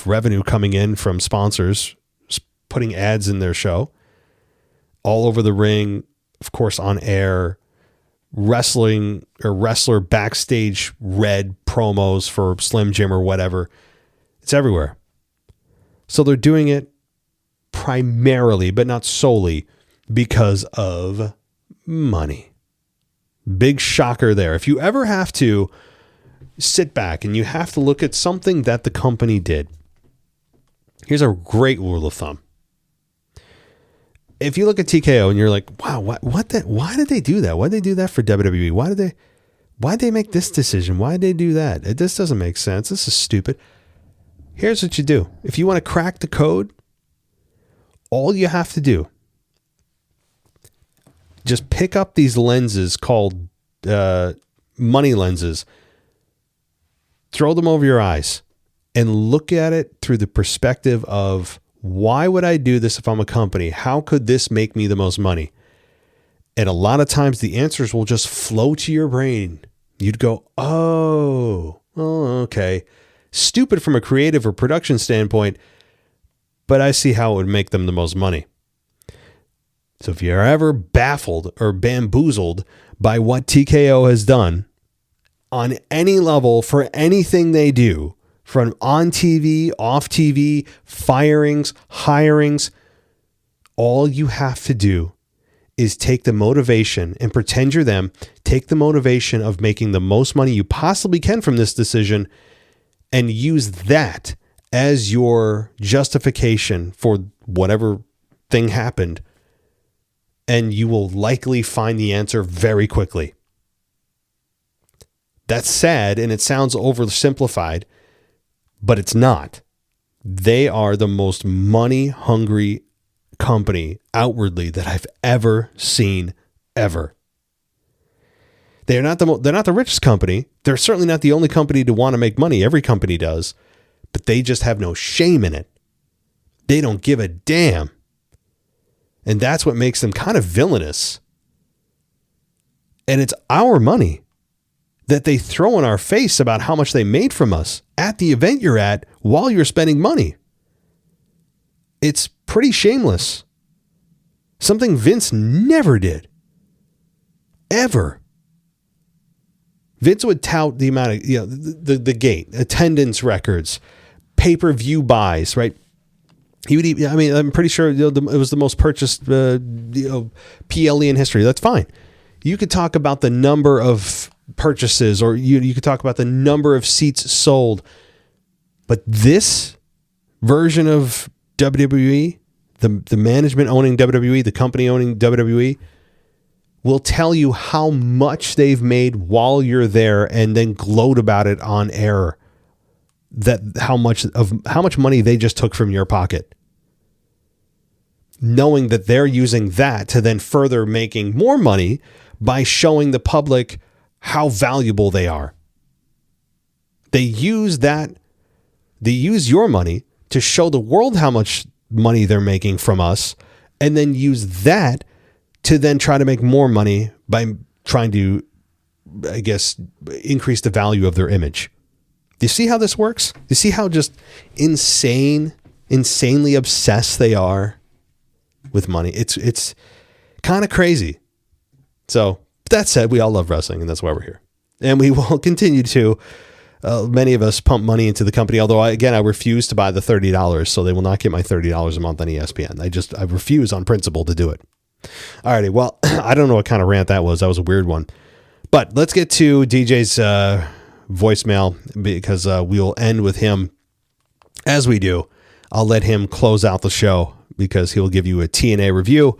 revenue coming in from sponsors, putting ads in their show, all over the ring, of course, on air, wrestling or wrestler backstage red promos for Slim Jim or whatever. It's everywhere. So they're doing it primarily, but not solely, because of money. Big shocker there. If you ever have to sit back and you have to look at something that the company did, here's a great rule of thumb. If you look at TKO and you're like, wow, why did they do that? Why did they do that for WWE? Why'd they make this decision? Why did they do that? This doesn't make sense. This is stupid. Here's what you do. If you want to crack the code, all you have to do, just pick up these lenses called money lenses, throw them over your eyes, and look at it through the perspective of, why would I do this if I'm a company? How could this make me the most money? And a lot of times the answers will just flow to your brain. You'd go, oh, okay. Stupid from a creative or production standpoint, but I see how it would make them the most money. So if you're ever baffled or bamboozled by what TKO has done on any level for anything they do, from on TV, off TV, firings, hirings, all you have to do is take the motivation and pretend you're them. Take the motivation of making the most money you possibly can from this decision and use that as your justification for whatever thing happened. And you will likely find the answer very quickly. That's sad and it sounds oversimplified, but it's not. They are the most money hungry company outwardly that I've ever seen ever. They're not the richest company. They're certainly not the only company to want to make money. Every company does, but they just have no shame in it. They don't give a damn. And that's what makes them kind of villainous. And it's our money that they throw in our face about how much they made from us at the event you're at while you're spending money. It's pretty shameless. Something Vince never did. Ever. Vince would tout the amount of, the gate, attendance records, pay-per-view buys, right? He would, I'm pretty sure it was the most purchased PLE in history. That's fine. You could talk about the number of purchases, or you could talk about the number of seats sold. But this version of WWE, the management owning WWE, the company owning WWE, will tell you how much they've made while you're there and then gloat about it on air. That how much money they just took from your pocket. Knowing that they're using that to then further making more money by showing the public how valuable they are. They use your money to show the world how much money they're making from us, and then use that to then try to make more money by trying to, I guess, increase the value of their image. Do you see how this works? Do you see how just insanely obsessed they are with money? It's kind of crazy. So that said, we all love wrestling, and that's why we're here. And we will continue to, many of us pump money into the company. Although I refuse to buy the $30, so they will not get my $30 a month on ESPN. I refuse on principle to do it. Alrighty. Well, I don't know what kind of rant that was. That was a weird one, but let's get to DJ's, voicemail, because we will end with him. As we do, I'll let him close out the show because he'll give you a TNA review,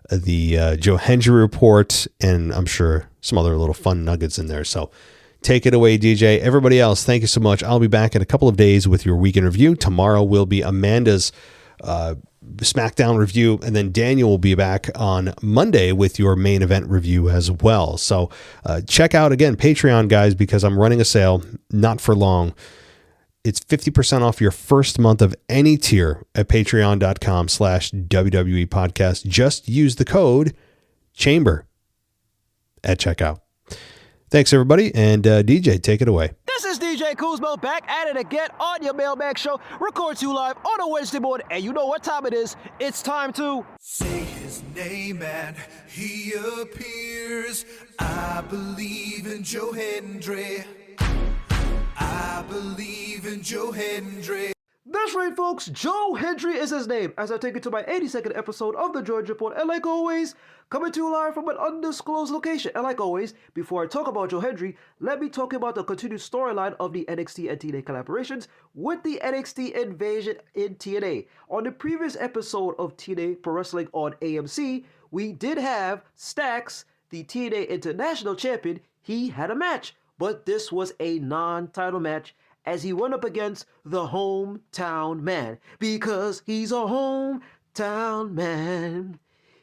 the Joe Hendry report, and I'm sure some other little fun nuggets in there. So take it away, DJ. Everybody else, thank you so much. I'll be back in a couple of days with your weekend review. Tomorrow will be Amanda's SmackDown review, and then Daniel will be back on Monday with your main event review as well. So check out, again, Patreon, guys, because I'm running a sale, not for long. It's 50% off your first month of any tier at patreon.com/WWE podcast. Just use the code CHAMBER at checkout. Thanks, everybody. And DJ, take it away. This is DJ Kuzmo back at it again on your Mailbag show. Record you live on a Wednesday morning. And you know what time it is. It's time to say his name and he appears. I believe in Joe Hendry. I believe in Joe Hendry. That's right, folks. Joe Hendry is his name. As I take you to my 82nd episode of the George Report. And like always, coming to you live from an undisclosed location. And like always, before I talk about Joe Hendry, let me talk about the continued storyline of the NXT and TNA collaborations with the NXT invasion in TNA. On the previous episode of TNA Pro Wrestling on AMC, we did have Stax, the TNA International Champion. He had a match, but this was a non-title match, as he went up against the hometown man, because he's a hometown man.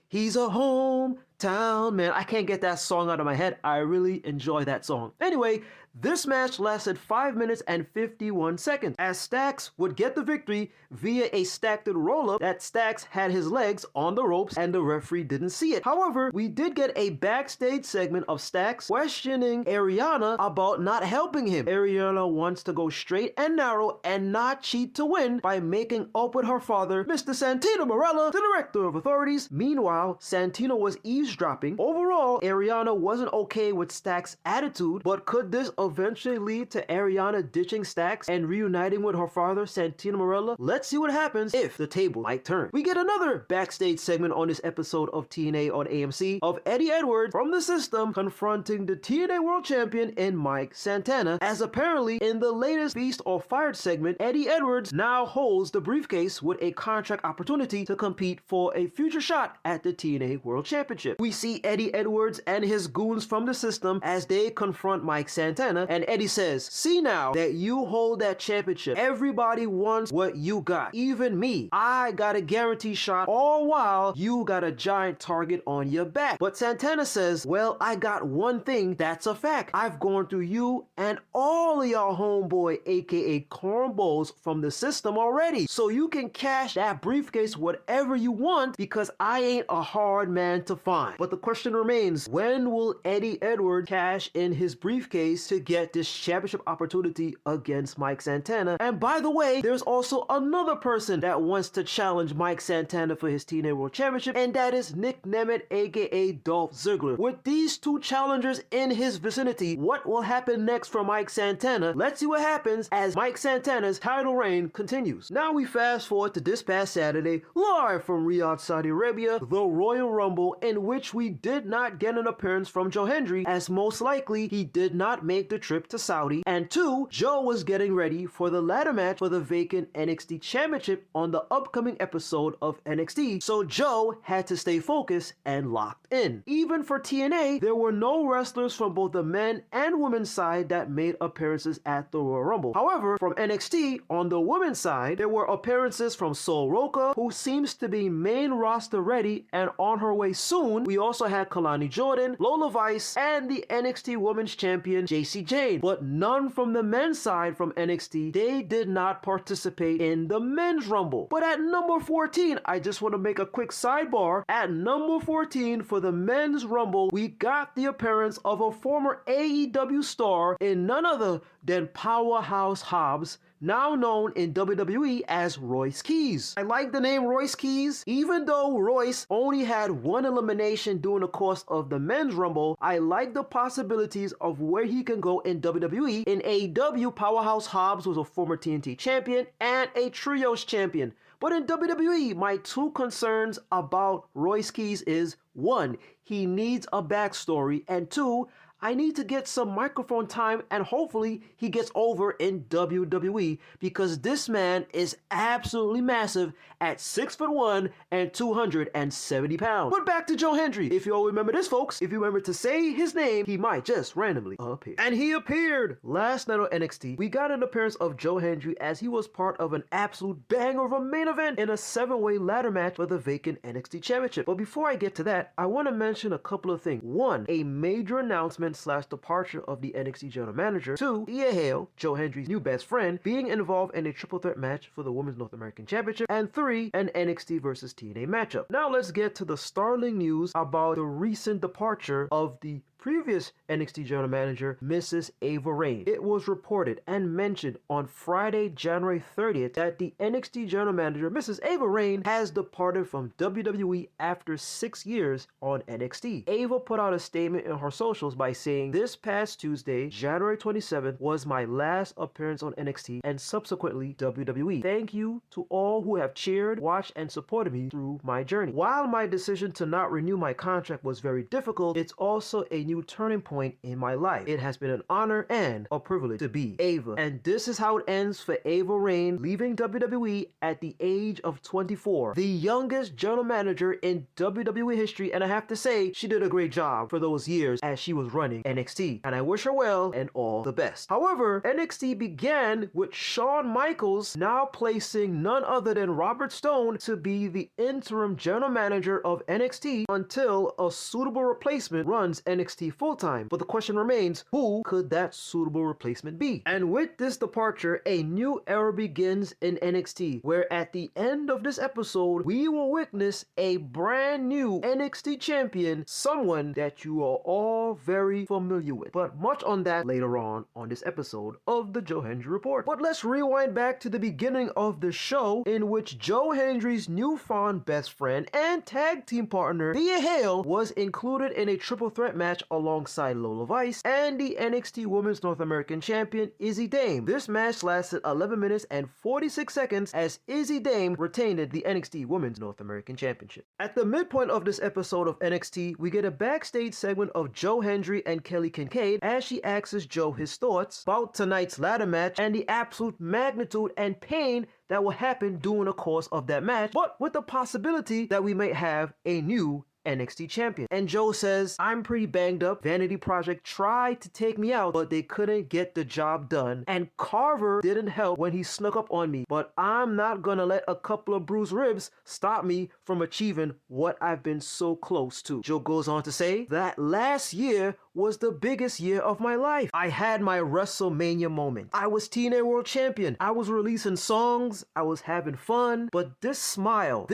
He's a hometown man. I can't get that song out of my head. I really enjoy that song. Anyway, this match lasted 5 minutes and 51 seconds, as Stax would get the victory via a stacked roll-up that Stax had his legs on the ropes and the referee didn't see it. However, we did get a backstage segment of Stax questioning Ariana about not helping him. Ariana wants to go straight and narrow and not cheat to win by making up with her father, Mr. Santino Marella, the director of authorities. Meanwhile, Santino was eavesdropping. Overall, Ariana wasn't okay with Stax's attitude, but could this eventually lead to Ariana ditching Stax and reuniting with her father, Santino Marella? Let's see what happens if the table might turn. We get another backstage segment on this episode of TNA on AMC of Eddie Edwards from the System confronting the TNA World Champion in Mike Santana, as apparently in the latest Beast or Fired segment, Eddie Edwards now holds the briefcase with a contract opportunity to compete for a future shot at the TNA World Championship. Championship. We see Eddie Edwards and his goons from the system as they confront Mike Santana, and Eddie says, "See now that you hold that championship, everybody wants what you got, even me. I got a guaranteed shot, all while you got a giant target on your back." But Santana says, "Well, I got one thing that's a fact. I've gone through you and all of y'all homeboy aka cornballs from the system already, so you can cash that briefcase whatever you want because I ain't a hard man to find." But the question remains, when will Eddie Edwards cash in his briefcase to get this championship opportunity against Mike Santana? And by the way, there's also another person that wants to challenge Mike Santana for his TNA World Championship, and that is Nick Nemeth aka Dolph Ziggler. With these two challengers in his vicinity, what will happen next for Mike Santana? Let's see what happens as Mike Santana's title reign continues. Now we fast forward to this past Saturday, live from Riyadh, Saudi Arabia, the Royal Rumble, in which we did not get an appearance from Joe Hendry, as most likely he did not make the trip to Saudi, and two, Joe was getting ready for the ladder match for the vacant NXT Championship on the upcoming episode of NXT, so Joe had to stay focused and locked in. Even for TNA, there were no wrestlers from both the men and women's side that made appearances at the Royal Rumble. However, from NXT, on the women's side, there were appearances from Sol Roca, who seems to be main roster ready and on her way soon. We also had Kalani Jordan, Lola Vice, and the NXT Women's Champion JC Jane, but none from the men's side from NXT. They did not participate in the men's Rumble. But at number 14, I just want to make a quick sidebar. At number 14 for the men's Rumble, we got the appearance of a former AEW star in none other than Powerhouse Hobbs, now known in WWE as Royce Keys. I like the name Royce Keys. Even though Royce only had one elimination during the course of the men's Rumble, I like the possibilities of where he can go in WWE. In AEW, Powerhouse Hobbs was a former TNT champion and a trios champion. But in WWE, my two concerns about Royce Keys is, one, he needs a backstory, and two, I need to get some microphone time, and hopefully he gets over in WWE, because this man is absolutely massive at 6'1" and 270 pounds. But back to Joe Hendry. If you all remember this, folks, if you remember to say his name, he might just randomly appear. And he appeared last night on NXT. We got an appearance of Joe Hendry as he was part of an absolute banger of a main event in a 7-way ladder match for the vacant NXT Championship. But before I get to that, I want to mention a couple of things. One, a major announcement / departure of the NXT general manager. Two, Thea Hale, Joe Hendry's new best friend, being involved in a triple threat match for the Women's North American Championship. And three, an NXT versus TNA matchup. Now let's get to the startling news about the recent departure of the previous NXT general manager, Mrs. Ava Raine. It was reported and mentioned on Friday, January 30th, that the NXT general manager, Mrs. Ava Raine, has departed from WWE after 6 years on NXT. Ava put out a statement in her socials by saying, "This past Tuesday, January 27th, was my last appearance on NXT and subsequently WWE. Thank you to all who have cheered, watched, and supported me through my journey. While my decision to not renew my contract was very difficult, it's also a new turning point in my life. It has been an honor and a privilege to be Ava." And this is how it ends for Ava Raine, leaving WWE at the age of 24. The youngest general manager in WWE history, and I have to say, she did a great job for those years as she was running NXT, and I wish her well and all the best. However, NXT began with Shawn Michaels now placing none other than Robert Stone to be the interim general manager of NXT until a suitable replacement runs NXT full-time. But the question remains, who could that suitable replacement be? And with this departure, a new era begins in NXT, where at the end of this episode, we will witness a brand new NXT champion, someone that you are all very familiar with. But much on that later on this episode of the Joe Hendry Report. But let's rewind back to the beginning of the show, in which Joe Hendry's newfound best friend and tag team partner, Thea Hale, was included in a triple threat match alongside Lola Vice and the NXT Women's North American Champion, Izzy Dame. This match lasted 11 minutes and 46 seconds as Izzy Dame retained the NXT Women's North American Championship. At the midpoint of this episode of NXT, we get a backstage segment of Joe Hendry and Kelly Kincaid as she asks Joe his thoughts about tonight's ladder match and the absolute magnitude and pain that will happen during the course of that match, but with the possibility that we may have a new NXT champion. And Joe says, I'm pretty banged up. Vanity Project tried to take me out, but they couldn't get the job done. And Carver didn't help when he snuck up on me, but I'm not gonna let a couple of bruised ribs stop me from achieving what I've been so close to. Joe goes on to say that last year was the biggest year of my life. I had my WrestleMania moment. I was TNA World Champion. I was releasing songs. I was having fun. But this smile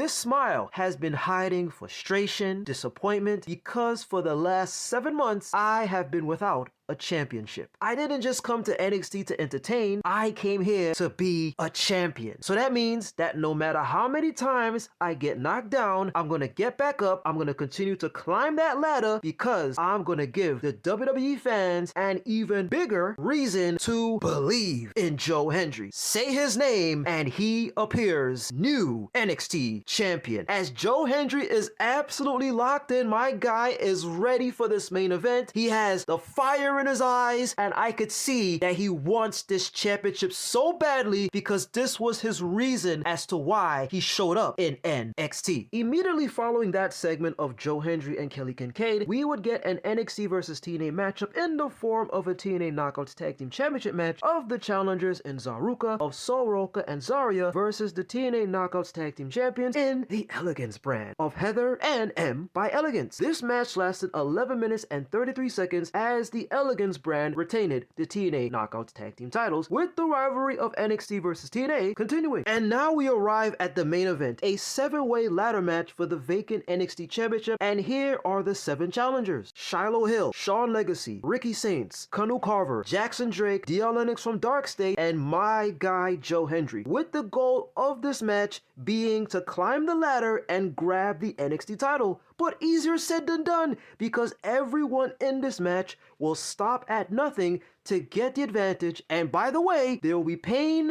has been hiding frustration, disappointment, because for the last 7 months, I have been without a championship. I didn't just come to NXT to entertain. I came here to be a champion. So that means that no matter how many times I get knocked down, I'm gonna get back up. I'm gonna continue to climb that ladder because I'm gonna give the WWE fans an even bigger reason to believe in Joe Hendry. Say his name and he appears new NXT champion. As Joe Hendry is absolutely locked in, my guy is ready for this main event. He has the fire in his eyes, and I could see that he wants this championship so badly because this was his reason as to why he showed up in NXT. Immediately following that segment of Joe Hendry and Kelly Kincaid, we would get an NXT versus TNA matchup in the form of a TNA Knockouts Tag Team Championship match of the challengers in Zaruka of Soroka and Zarya versus the TNA Knockouts Tag Team Champions in the Elegance brand of Heather and M by Elegance. This match lasted 11 minutes and 33 seconds as the Elegance brand retained the TNA Knockouts Tag Team titles, with the rivalry of NXT versus TNA continuing. And now we arrive at the main event, a 7-way ladder match for the vacant NXT Championship, and here are the 7 challengers: Shiloh Hill, Shawn Legacy, Ricky Saints, Canu Carver, Jackson Drake, DL Lennox from Dark State, and my guy Joe Hendry, with the goal of this match being to climb the ladder and grab the NXT title. But easier said than done, because everyone in this match will stop at nothing to get the advantage, and by the way, there will be pain,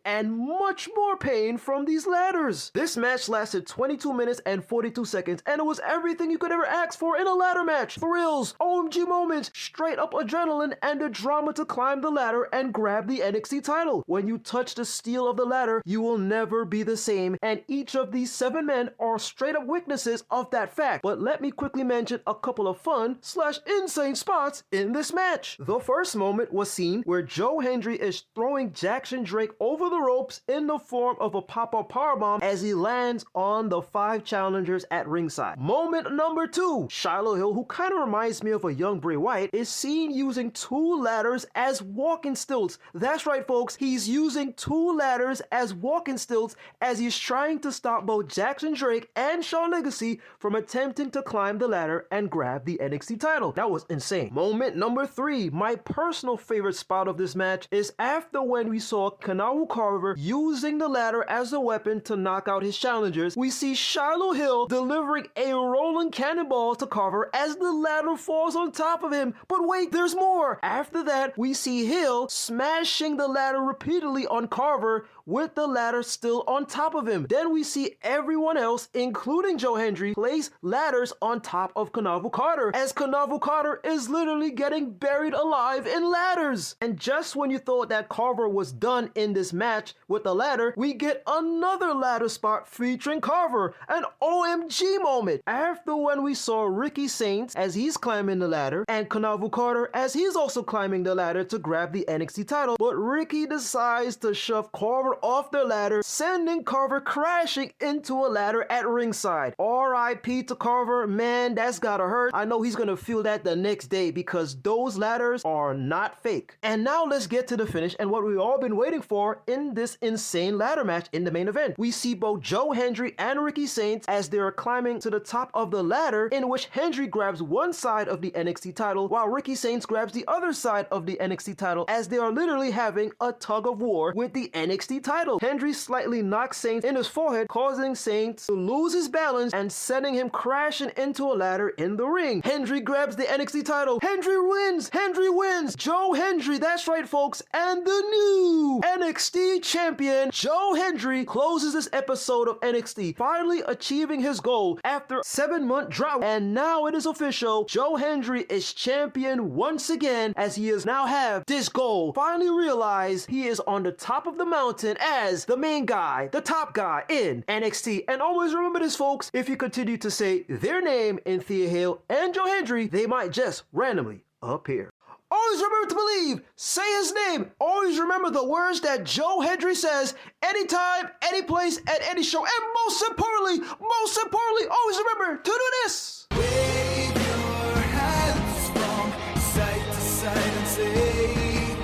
and much more pain from these ladders. This match lasted 22 minutes and 42 seconds, and it was everything you could ever ask for in a ladder match. Thrills, OMG moments, straight up adrenaline, and the drama to climb the ladder and grab the NXT title. When you touch the steel of the ladder, you will never be the same, and each of these 7 men are straight up witnesses of that fact. But let me quickly mention a couple of fun/insane spots in this match. The first moment was seen where Joe Hendry is throwing Jackson Drake over the ropes in the form of a pop-up powerbomb as he lands on the 5 challengers at ringside. Moment number 2, Shiloh Hill, who kind of reminds me of a young Bray Wyatt, is seen using 2 ladders as walking stilts. That's right, folks, he's using 2 ladders as walking stilts as he's trying to stop both Jackson Drake and Shawn Legacy from attempting to climb the ladder and grab the NXT title. That was insane. Moment number 3, my personal favorite spot of this match, is after when we saw Kanawu Carver using the ladder as a weapon to knock out his challengers. We see Shiloh Hill delivering a rolling cannonball to Carver as the ladder falls on top of him. But wait, there's more. After that, we see Hill smashing the ladder repeatedly on Carver with the ladder still on top of him. Then we see everyone else, including Joe Hendry, place ladders on top of Kanavu Carter, as Kanavu Carter is literally getting buried alive in ladders. And just when you thought that Carver was done in this match with the ladder, we get another ladder spot featuring Carver, an OMG moment. After when we saw Ricky Saints as he's climbing the ladder, and Kanavu Carter as he's also climbing the ladder to grab the NXT title, but Ricky decides to shove Carver off the ladder, sending Carver crashing into a ladder at ringside. RIP to Carver, man, that's gotta hurt. I know he's gonna feel that the next day because those ladders are not fake. And now let's get to the finish and what we've all been waiting for in this insane ladder match in the main event. We see both Joe Hendry and Ricky Saints as they are climbing to the top of the ladder, in which Hendry grabs one side of the NXT title while Ricky Saints grabs the other side of the NXT title, as they are literally having a tug of war with the NXT title. Hendry slightly knocks Saints in his forehead, causing Saints to lose his balance and sending him crashing into a ladder in the ring. Hendry grabs the NXT title. Hendry wins! Hendry wins! Joe Hendry, that's right folks, and the new NXT champion, Joe Hendry, closes this episode of NXT, finally achieving his goal after 7-month drought. And now it is official, Joe Hendry is champion once again, as he has now have this goal. Finally realized he is on the top of the mountain as the main guy, the top guy in NXT. And always remember this folks, if you continue to say their name in Thea Hale and Joe Hendry, they might just randomly appear. Always remember to believe, say his name. Always remember the words that Joe Hendry says anytime, any place, at any show. And most importantly, always remember to do this. Wave your hands from side to side and say,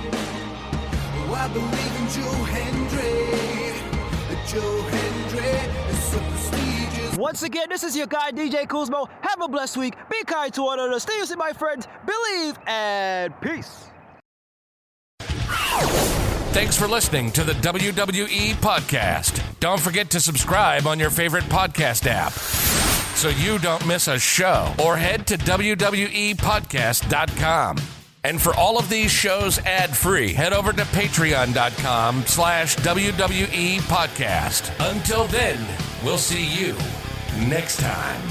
oh, I believe in Joe Hendry. Joe Hendry is so prestigious. Once again, this is your guy, DJ Kuzmo. Have a blessed week. Be kind to one another. Stay safe, my friends. Believe and peace. Thanks for listening to the WWE Podcast. Don't forget to subscribe on your favorite podcast app so you don't miss a show, or head to WWEpodcast.com. And for all of these shows ad-free, head over to patreon.com/WWE Podcast. Until then, we'll see you next time.